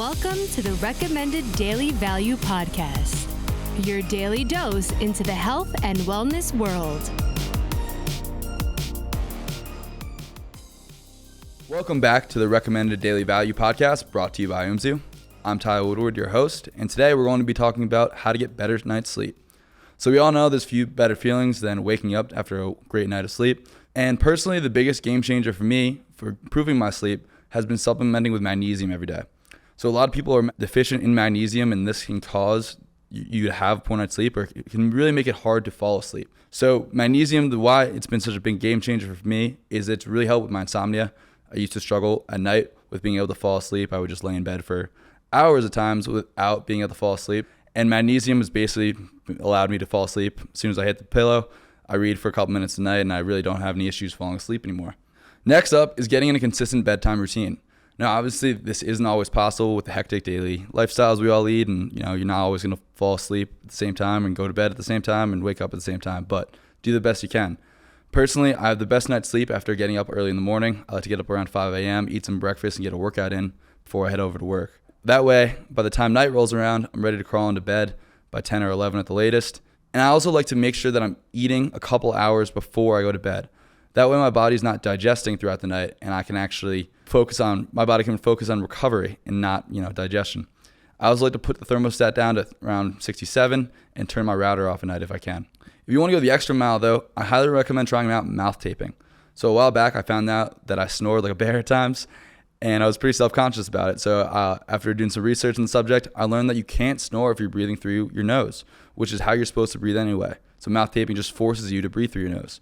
Welcome to the Recommended Daily Value Podcast, your daily dose into the health and wellness world. Welcome back to the Recommended Daily Value Podcast brought to you by Umzu. I'm Tyler Woodward, your host, and today we're going to be talking about how to get better night's sleep. So we all know there's few better feelings than waking up after a great night of sleep. And personally, the biggest game changer for me for improving my sleep has been supplementing with magnesium every day. So a lot of people are deficient in magnesium, and this can cause you to have poor night's sleep, or it can really make it hard to fall asleep. So magnesium, why it's been such a big game changer for me is it's really helped with my insomnia. I used to struggle at night with being able to fall asleep. I would just lay in bed for hours at times without being able to fall asleep. And magnesium has basically allowed me to fall asleep. As soon as I hit the pillow, I read for a couple minutes a night, and I really don't have any issues falling asleep anymore. Next up is getting in a consistent bedtime routine. Now, obviously, this isn't always possible with the hectic daily lifestyles we all lead, and you're not always going to fall asleep at the same time and go to bed at the same time and wake up at the same time, but do the best you can. Personally, I have the best night's sleep after getting up early in the morning. I like to get up around 5 a.m., eat some breakfast, and get a workout in before I head over to work. That way, by the time night rolls around, I'm ready to crawl into bed by 10 or 11 at the latest. And I also like to make sure that I'm eating a couple hours before I go to bed. That way my body's not digesting throughout the night, and I can actually my body can focus on recovery and not, digestion. I also like to put the thermostat down to around 67 and turn my router off at night if I can. If you want to go the extra mile though, I highly recommend trying out mouth taping. So a while back, I found out that I snored like a bear at times, and I was pretty self-conscious about it. So after doing some research on the subject, I learned that you can't snore if you're breathing through your nose, which is how you're supposed to breathe anyway. So mouth taping just forces you to breathe through your nose.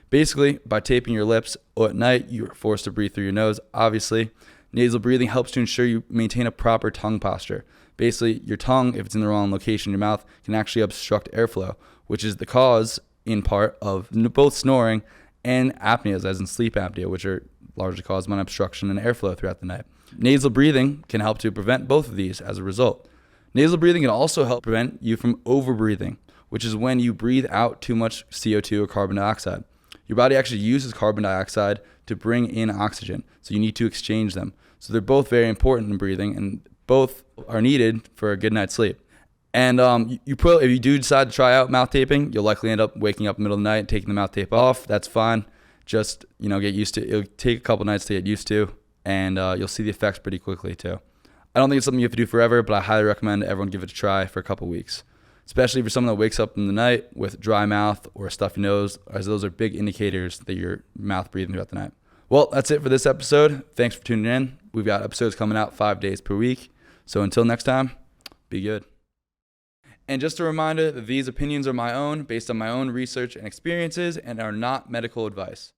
Basically, by taping your lips at night, you're forced to breathe through your nose, obviously. Nasal breathing helps to ensure you maintain a proper tongue posture. Basically, your tongue, if it's in the wrong location in your mouth, can actually obstruct airflow, which is the cause, in part, of both snoring and apneas, as in sleep apnea, which are largely caused by obstruction in airflow throughout the night. Nasal breathing can help to prevent both of these as a result. Nasal breathing can also help prevent you from overbreathing, which is when you breathe out too much CO2 or carbon dioxide. Your body actually uses carbon dioxide to bring in oxygen, so you need to exchange them. So they're both very important in breathing, and both are needed for a good night's sleep. And if you do decide to try out mouth taping, you'll likely end up waking up in the middle of the night and taking the mouth tape off. That's fine. Just get used to it. It'll take a couple nights to get used to, and you'll see the effects pretty quickly too. I don't think it's something you have to do forever, but I highly recommend everyone give it a try for a couple weeks. Especially if you're someone that wakes up in the night with dry mouth or a stuffy nose, as those are big indicators that you're mouth breathing throughout the night. Well, that's it for this episode. Thanks for tuning in. We've got episodes coming out 5 days per week. So until next time, be good. And just a reminder that these opinions are my own, based on my own research and experiences, and are not medical advice.